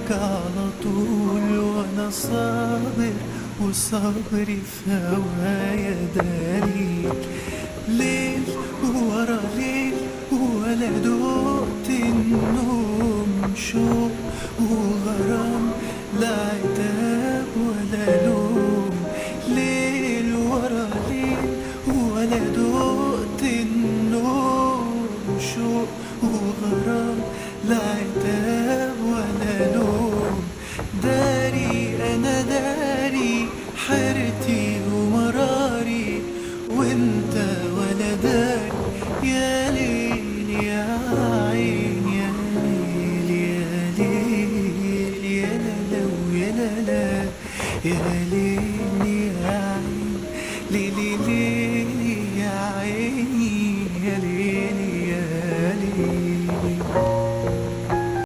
معاك على طول، وانا صابر وصبري في هوايا دليل. ليل ورا ليل ولا دقت النوم، شو